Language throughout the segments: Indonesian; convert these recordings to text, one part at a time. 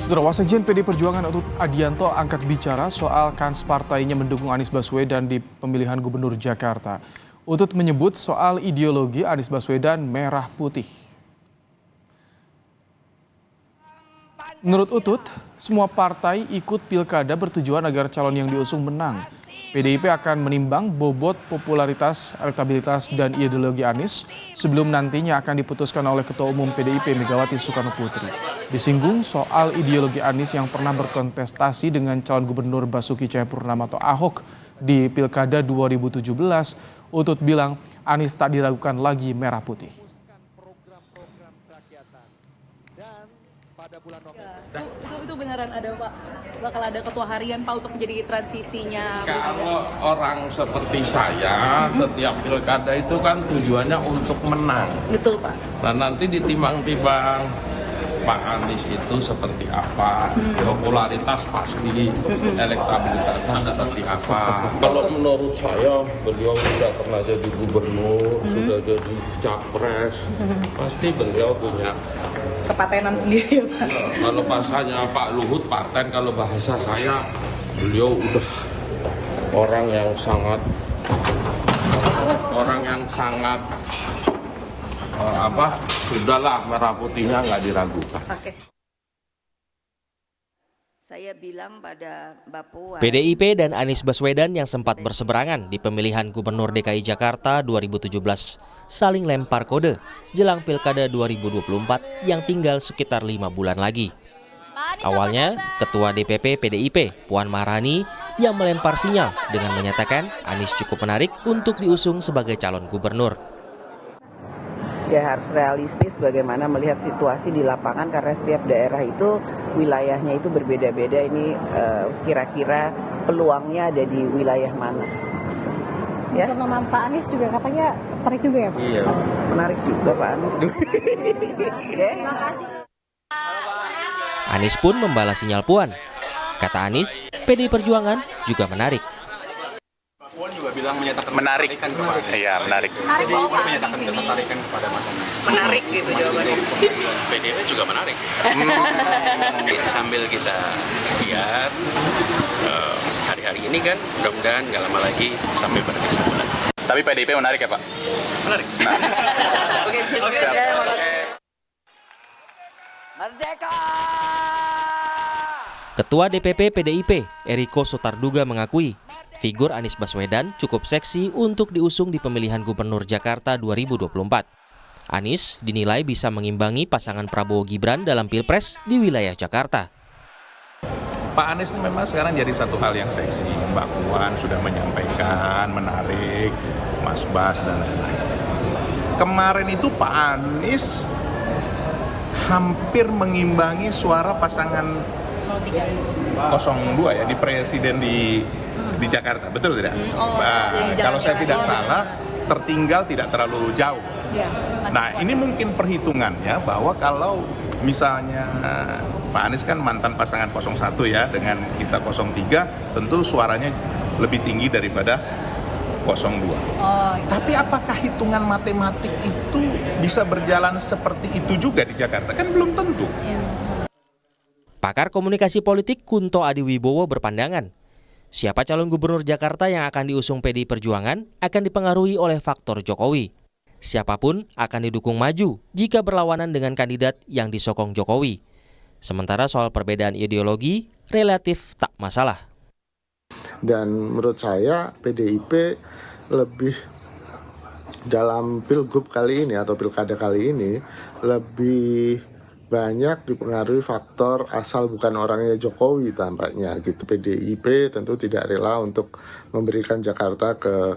Saudara Wasekjen PD Perjuangan Utut Adianto angkat bicara soal kans partainya mendukung Anies Baswedan di pemilihan Gubernur Jakarta. Utut menyebut soal ideologi Anies Baswedan merah putih. Menurut Utut, semua partai ikut pilkada bertujuan agar calon yang diusung menang. PDIP akan menimbang bobot popularitas, elektabilitas, dan ideologi Anies sebelum nantinya akan diputuskan oleh Ketua Umum PDIP Megawati Soekarno Putri. Disinggung soal ideologi Anies yang pernah berkontestasi dengan calon gubernur Basuki Cahayapurnama atau Ahok di Pilkada 2017, Utut bilang Anies tak diragukan lagi merah putih. Itu beneran ada Pak, bakal ada ketua harian Pak untuk menjadi transisinya. Kalau orang seperti saya, setiap pilkada itu kan tujuannya untuk menang. Betul Pak. Nah nanti ditimbang-timbang Pak Anies itu seperti apa, popularitas pasti, elektabilitasnya seperti apa. Kalau menurut saya, beliau sudah pernah jadi gubernur, sudah jadi capres, pasti beliau punya Kepatenan sendiri ya Pak. Kalau bahasanya Pak Luhut, paten. Kalau bahasa saya, beliau udah orang yang sangat sudahlah merah putihnya nggak diragukan. Oke. Saya bilang pada Mbak Puan. PDIP dan Anies Baswedan yang sempat berseberangan di pemilihan Gubernur DKI Jakarta 2017 saling lempar kode jelang Pilkada 2024 yang tinggal sekitar 5 bulan lagi. Awalnya, Ketua DPP PDIP Puan Maharani yang melempar sinyal dengan menyatakan Anies cukup menarik untuk diusung sebagai calon gubernur. Ya harus realistis bagaimana melihat situasi di lapangan karena setiap daerah itu wilayahnya itu berbeda-beda. Ini kira-kira peluangnya ada di wilayah mana? Ya. Sama Pak Anies juga katanya tertarik juga ya Pak? Iya. Menarik juga Pak Anies. Okay. Anies pun membalas sinyal Puan. Kata Anies, PD Perjuangan juga menarik. Puan juga bilang menyatakan menarik kan kepada iya menarik. Jadi menyatakan ketertarikan kepada Mas Anies. Menarik gitu jawabannya. PDIP juga menarik. Sambil kita lihat hari-hari ini kan mudah-mudahan nggak lama lagi sampai pada kesimpulan. Tapi PDIP menarik ya Pak? Menarik. Oke. Merdeka! Ketua DPP PDIP Eriko Sotarduga mengakui figur Anies Baswedan cukup seksi untuk diusung di pemilihan Gubernur Jakarta 2024. Anies dinilai bisa mengimbangi pasangan Prabowo Gibran dalam Pilpres di wilayah Jakarta. Pak Anies ini memang sekarang jadi satu hal yang seksi. Mbak Puan sudah menyampaikan, menarik, Mas Bas dan lain-lain. Kemarin itu Pak Anies hampir mengimbangi suara pasangan 02 ya di presiden di Jakarta, betul tidak? Kalau saya tidak salah, tertinggal tidak terlalu jauh. Nah, ini mungkin perhitungannya bahwa kalau misalnya Pak Anies kan mantan pasangan 01 ya, dengan kita 03, tentu suaranya lebih tinggi daripada 02. Tapi apakah hitungan matematik itu bisa berjalan seperti itu juga di Jakarta? Kan belum tentu. Pakar komunikasi politik Kunto Adiwibowo berpandangan, siapa calon gubernur Jakarta yang akan diusung PDI Perjuangan akan dipengaruhi oleh faktor Jokowi. Siapapun akan didukung maju jika berlawanan dengan kandidat yang disokong Jokowi. Sementara soal perbedaan ideologi relatif tak masalah. Dan menurut saya PDIP lebih dalam pilgub kali ini atau pilkada kali ini lebih banyak dipengaruhi faktor asal bukan orangnya Jokowi tampaknya gitu. PDIP tentu tidak rela untuk memberikan Jakarta ke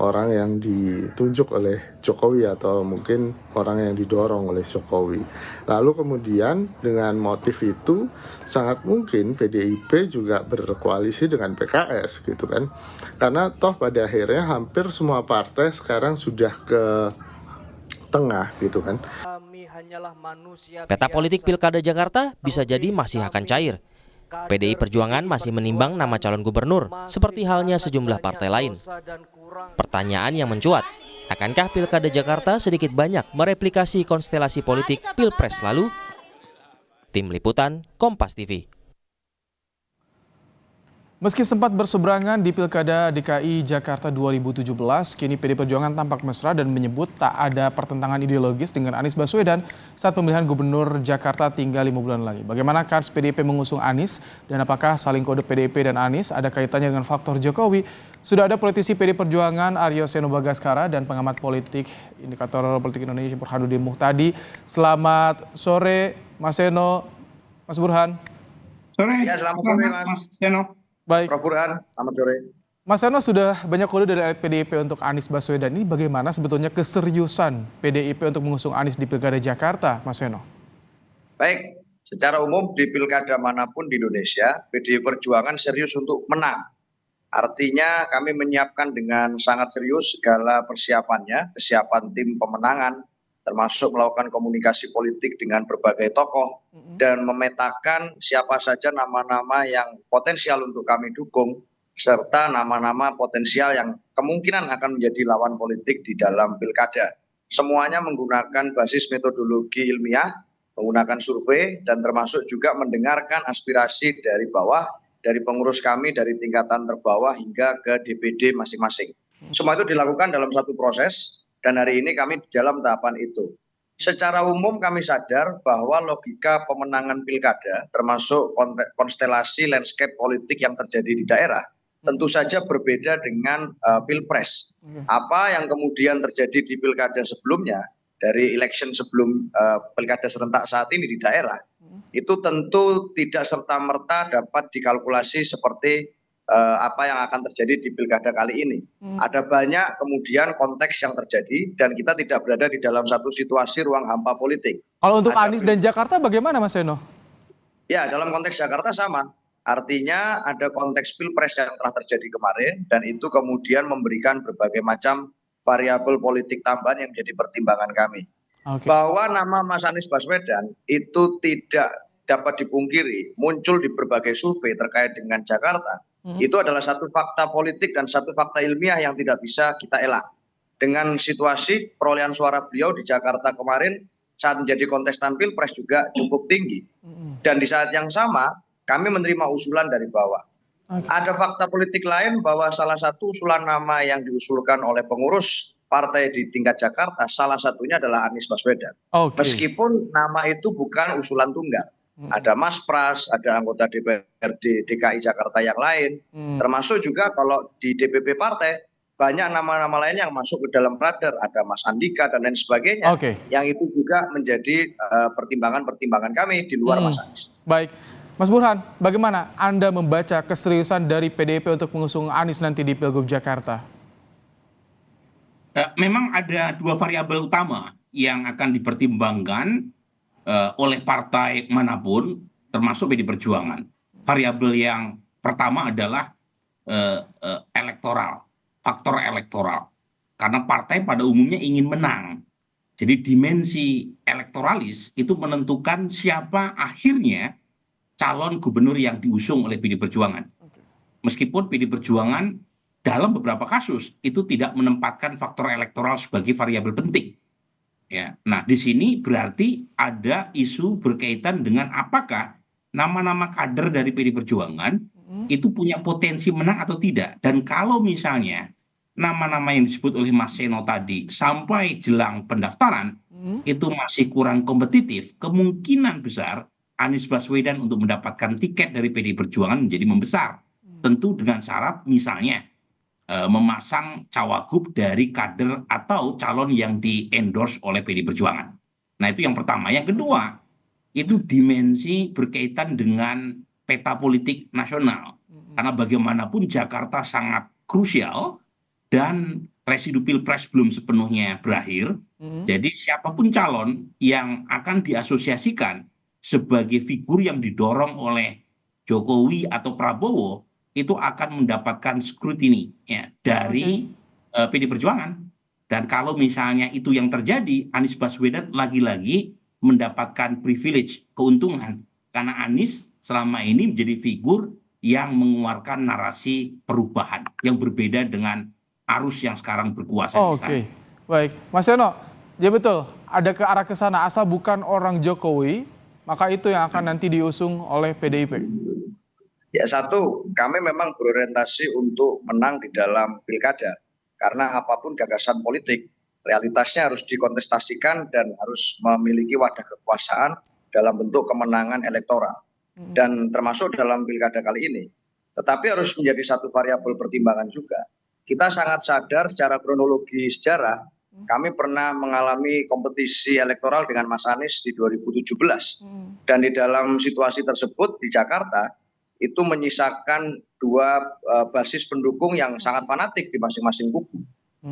orang yang ditunjuk oleh Jokowi atau mungkin orang yang didorong oleh Jokowi. Lalu kemudian dengan motif itu sangat mungkin PDIP juga berkoalisi dengan PKS gitu kan. Karena toh pada akhirnya hampir semua partai sekarang sudah ke tengah gitu kan. Peta politik Pilkada Jakarta bisa jadi masih akan cair. PDI Perjuangan masih menimbang nama calon gubernur, seperti halnya sejumlah partai lain. Pertanyaan yang mencuat, akankah Pilkada Jakarta sedikit banyak mereplikasi konstelasi politik Pilpres lalu? Tim Liputan, Kompas TV. Meski sempat berseberangan di Pilkada DKI Jakarta 2017, kini PDI Perjuangan tampak mesra dan menyebut tak ada pertentangan ideologis dengan Anies Baswedan saat pemilihan Gubernur Jakarta tinggal 5 bulan lagi. Bagaimana kans PDIP mengusung Anies dan apakah saling kode PDIP dan Anies ada kaitannya dengan faktor Jokowi? Sudah ada politisi PDI Perjuangan Aryo Seno Bagaskara dan pengamat politik Indikator Politik Indonesia Burhanuddin Muhtadi. Selamat sore Mas Seno, Mas Burhan. Sore. Ya, selamat sore Mas Seno. Baik. Prof. Burhan, selamat sore. Mas Seno, sudah banyak kode dari elit PDIP untuk Anies Baswedan. Ini bagaimana sebetulnya keseriusan PDIP untuk mengusung Anies di Pilkada Jakarta, Mas Seno? Baik, secara umum di pilkada manapun di Indonesia, PDI Perjuangan serius untuk menang. Artinya kami menyiapkan dengan sangat serius segala persiapannya, kesiapan tim pemenangan, termasuk melakukan komunikasi politik dengan berbagai tokoh dan memetakan siapa saja nama-nama yang potensial untuk kami dukung serta nama-nama potensial yang kemungkinan akan menjadi lawan politik di dalam pilkada. Semuanya menggunakan basis metodologi ilmiah, menggunakan survei dan termasuk juga mendengarkan aspirasi dari bawah, dari pengurus kami dari tingkatan terbawah hingga ke DPD masing-masing. Semua itu dilakukan dalam satu proses. Dan hari ini kami di dalam tahapan itu. Secara umum kami sadar bahwa logika pemenangan pilkada termasuk konstelasi landscape politik yang terjadi di daerah tentu saja berbeda dengan pilpres. Apa yang kemudian terjadi di pilkada sebelumnya, dari election sebelum pilkada serentak saat ini di daerah, itu tentu tidak serta-merta dapat dikalkulasi seperti apa yang akan terjadi di pilkada kali ini. Ada banyak kemudian konteks yang terjadi dan kita tidak berada di dalam satu situasi ruang hampa politik. Kalau untuk Anies dan Jakarta bagaimana Mas Seno? Ya, dalam konteks Jakarta sama. Artinya ada konteks pilpres yang telah terjadi kemarin dan itu kemudian memberikan berbagai macam variabel politik tambahan yang menjadi pertimbangan kami. Bahwa nama Mas Anies Baswedan itu tidak dapat dipungkiri muncul di berbagai survei terkait dengan Jakarta. Itu adalah satu fakta politik dan satu fakta ilmiah yang tidak bisa kita elak. Dengan situasi perolehan suara beliau di Jakarta kemarin saat menjadi kontestan pilpres juga cukup tinggi. Dan di saat yang sama kami menerima usulan dari bawah. Ada fakta politik lain bahwa salah satu usulan nama yang diusulkan oleh pengurus partai di tingkat Jakarta salah satunya adalah Anies Baswedan. Meskipun nama itu bukan usulan tunggal. Ada Mas Pras, ada anggota DPRD DKI Jakarta yang lain, termasuk juga kalau di DPP partai banyak nama-nama lain yang masuk ke dalam radar, ada Mas Andika dan lain sebagainya, yang itu juga menjadi pertimbangan-pertimbangan kami di luar Mas Anies. Baik, Mas Burhan, bagaimana Anda membaca keseriusan dari PDIP untuk mengusung Anies nanti di Pilgub Jakarta? Memang ada dua variabel utama yang akan dipertimbangkan oleh partai manapun, termasuk PDI Perjuangan. Variabel yang pertama adalah elektoral, faktor elektoral. Karena partai pada umumnya ingin menang. Jadi dimensi elektoralis itu menentukan siapa akhirnya calon gubernur yang diusung oleh PDI Perjuangan. Meskipun PDI Perjuangan dalam beberapa kasus itu tidak menempatkan faktor elektoral sebagai variabel penting. Ya, nah di sini berarti ada isu berkaitan dengan apakah nama-nama kader dari PDI Perjuangan itu punya potensi menang atau tidak. Dan kalau misalnya nama-nama yang disebut oleh Mas Seno tadi sampai jelang pendaftaran itu masih kurang kompetitif, kemungkinan besar Anies Baswedan untuk mendapatkan tiket dari PDI Perjuangan menjadi membesar. Tentu dengan syarat misalnya memasang cawagup dari kader atau calon yang di-endorse oleh PDI Perjuangan. Nah itu yang pertama. Yang kedua, itu dimensi berkaitan dengan peta politik nasional. Karena bagaimanapun Jakarta sangat krusial dan residu pilpres belum sepenuhnya berakhir. Jadi siapapun calon yang akan diasosiasikan sebagai figur yang didorong oleh Jokowi atau Prabowo itu akan mendapatkan scrutiny ya, dari PDI Perjuangan. Dan kalau misalnya itu yang terjadi, Anies Baswedan lagi-lagi mendapatkan privilege, keuntungan. Karena Anies selama ini menjadi figur yang mengeluarkan narasi perubahan yang berbeda dengan arus yang sekarang berkuasa. Oke, baik. Mas Seno, ya betul, ada ke arah ke sana, asal bukan orang Jokowi, maka itu yang akan nanti diusung oleh PDIP? Ya, satu, kami memang berorientasi untuk menang di dalam pilkada. Karena apapun gagasan politik, realitasnya harus dikontestasikan dan harus memiliki wadah kekuasaan dalam bentuk kemenangan elektoral. Dan termasuk dalam pilkada kali ini. Tetapi harus menjadi satu variabel pertimbangan juga. Kita sangat sadar secara kronologi sejarah, kami pernah mengalami kompetisi elektoral dengan Mas Anies di 2017. Dan di dalam situasi tersebut di Jakarta, itu menyisakan dua basis pendukung yang sangat fanatik di masing-masing kubu.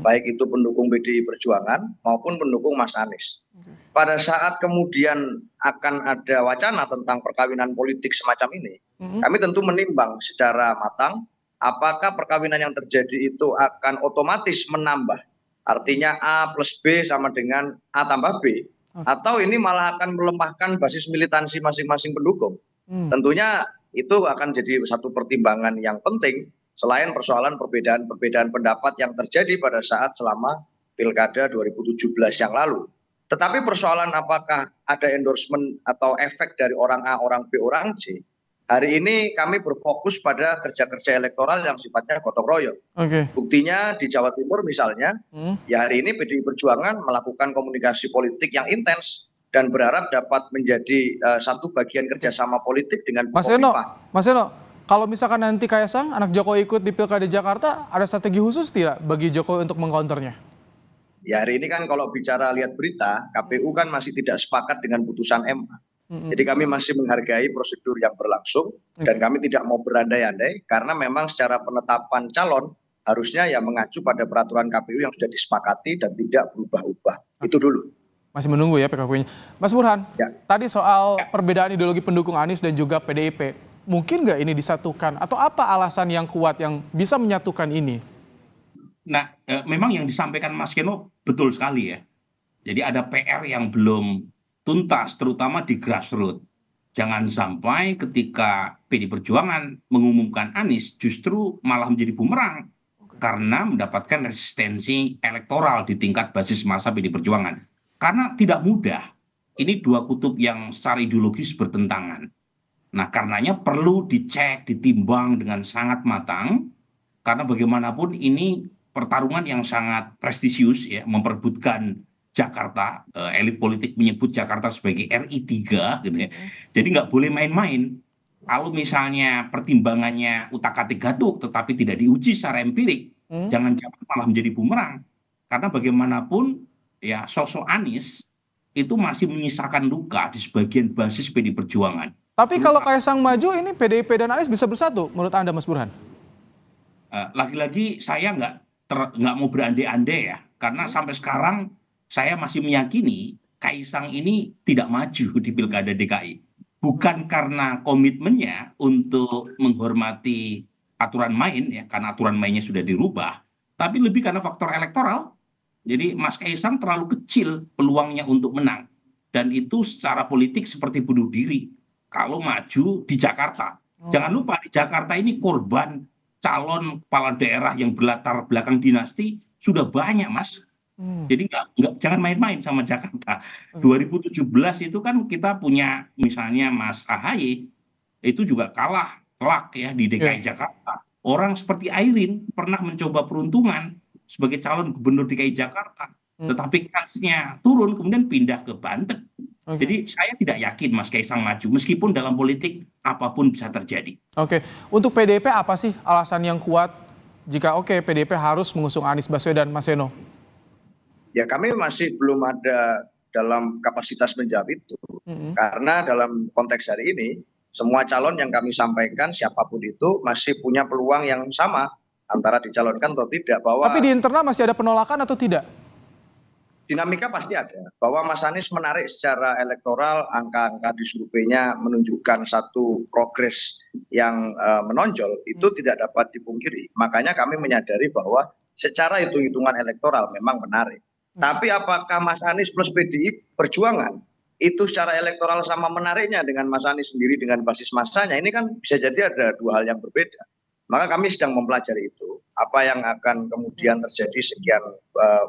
Baik itu pendukung PDI Perjuangan maupun pendukung Mas Anies. Pada saat kemudian akan ada wacana tentang perkawinan politik semacam ini, kami tentu menimbang secara matang apakah perkawinan yang terjadi itu akan otomatis menambah. Artinya A plus B sama dengan A tambah B. Atau ini malah akan melemahkan basis militansi masing-masing pendukung. Tentunya itu akan jadi satu pertimbangan yang penting selain persoalan perbedaan pendapat yang terjadi pada saat selama Pilkada 2017 yang lalu. Tetapi persoalan apakah ada endorsement atau efek dari orang A, orang B, orang C, hari ini kami berfokus pada kerja-kerja elektoral yang sifatnya gotong royong. Buktinya di Jawa Timur misalnya, ya hari ini PDI Perjuangan melakukan komunikasi politik yang intens dan berharap dapat menjadi satu bagian kerjasama politik dengan Mas Eno, kalau misalkan nanti Kaisang, anak Jokowi ikut di Pilkada Jakarta, ada strategi khusus tidak bagi Jokowi untuk mengcounternya? Ya hari ini kan kalau bicara lihat berita, KPU kan masih tidak sepakat dengan putusan MA. Jadi kami masih menghargai prosedur yang berlangsung dan kami tidak mau berandai-andai karena memang secara penetapan calon harusnya ya mengacu pada peraturan KPU yang sudah disepakati dan tidak berubah-ubah. Itu dulu. Masih menunggu ya PKP-nya. Mas Burhan, tadi soal perbedaan ideologi pendukung Anies dan juga PDIP, mungkin nggak ini disatukan? Atau apa alasan yang kuat yang bisa menyatukan ini? Nah, memang yang disampaikan Mas Keno betul sekali ya. Jadi ada PR yang belum tuntas, terutama di grassroots. Jangan sampai ketika PD Perjuangan mengumumkan Anies justru malah menjadi bumerang karena mendapatkan resistensi elektoral di tingkat basis massa PD Perjuangan. Karena tidak mudah, ini dua kutub yang secara ideologis bertentangan. Nah, karenanya perlu dicek, ditimbang dengan sangat matang, karena bagaimanapun ini pertarungan yang sangat prestisius, ya, memperebutkan Jakarta. Elit politik menyebut Jakarta sebagai RI3, gitu ya. Jadi nggak boleh main-main. Kalau misalnya pertimbangannya utak-atik gatuk, tetapi tidak diuji secara empirik, jangan-jangan malah menjadi bumerang. Karena bagaimanapun, ya, sosok Anies itu masih menyisakan luka di sebagian basis PD Perjuangan. Tapi kalau Kaisang maju, ini PDIP dan Anies bisa bersatu menurut Anda, Mas Burhan? Lagi-lagi saya nggak mau berandai-andai ya, karena sampai sekarang saya masih meyakini Kaisang ini tidak maju di Pilkada DKI. Bukan karena komitmennya untuk menghormati aturan main, ya, karena aturan mainnya sudah dirubah, tapi lebih karena faktor elektoral. Jadi Mas Kaisang terlalu kecil peluangnya untuk menang. Dan itu secara politik seperti bunuh diri kalau maju di Jakarta. Jangan lupa di Jakarta ini korban calon kepala daerah yang berlatar belakang dinasti sudah banyak, Mas. Jadi jangan main-main sama Jakarta. 2017 itu kan kita punya misalnya Mas AHY, itu juga kalah telak ya di DKI Jakarta. Orang seperti Airin pernah mencoba peruntungan sebagai calon gubernur DKI Jakarta, tetapi kansnya turun kemudian pindah ke Banten. Jadi saya tidak yakin Mas Kaisang maju, meskipun dalam politik apapun bisa terjadi. Untuk PDIP apa sih alasan yang kuat jika PDIP harus mengusung Anies Baswedan, Mas Eno? Ya kami masih belum ada dalam kapasitas menjawab itu, karena dalam konteks hari ini semua calon yang kami sampaikan siapapun itu masih punya peluang yang sama antara dicalonkan atau tidak. Tapi di internal masih ada penolakan atau tidak? Dinamika pasti ada. Bahwa Mas Anies menarik secara elektoral, angka-angka di surveinya menunjukkan satu progres yang menonjol, itu tidak dapat dipungkiri. Makanya kami menyadari bahwa secara hitung-hitungan elektoral memang menarik. Tapi apakah Mas Anies plus PDI Perjuangan itu secara elektoral sama menariknya dengan Mas Anies sendiri dengan basis massanya? Ini kan bisa jadi ada dua hal yang berbeda. Maka kami sedang mempelajari itu, apa yang akan kemudian terjadi sekian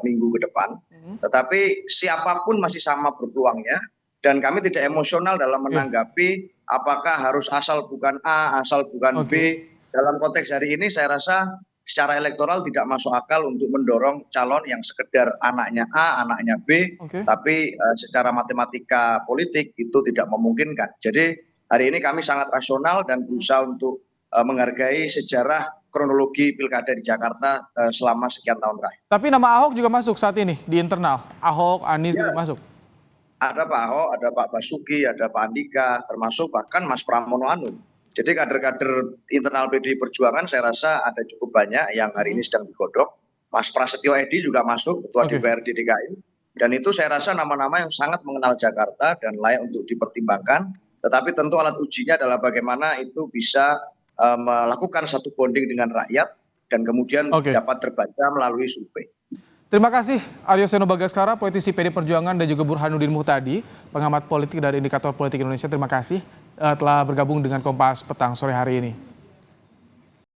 minggu ke depan. Tetapi siapapun masih sama berpeluangnya dan kami tidak emosional dalam menanggapi apakah harus asal bukan A, asal bukan B. Dalam konteks hari ini saya rasa secara elektoral tidak masuk akal untuk mendorong calon yang sekedar anaknya A, anaknya B, tapi secara matematika politik itu tidak memungkinkan. Jadi hari ini kami sangat rasional dan berusaha untuk menghargai sejarah kronologi pilkada di Jakarta selama sekian tahun terakhir. Tapi nama Ahok juga masuk saat ini di internal. Ahok, Anies juga masuk. Ada Pak Ahok, ada Pak Basuki, ada Pak Andika, termasuk bahkan Mas Pramono Anung. Jadi kader-kader internal PDI Perjuangan saya rasa ada cukup banyak yang hari ini sedang digodok. Mas Prasetyo Edi juga masuk, Ketua DPRD DKI. Dan itu saya rasa nama-nama yang sangat mengenal Jakarta dan layak untuk dipertimbangkan. Tetapi tentu alat ujinya adalah bagaimana itu bisa melakukan satu bonding dengan rakyat dan kemudian dapat terbaca melalui survei. Terima kasih Aryo Seno Bagaskara, politisi PD Perjuangan, dan juga Burhanuddin Muhtadi, pengamat politik dari Indikator Politik Indonesia. Terima kasih telah bergabung dengan Kompas Petang sore hari ini.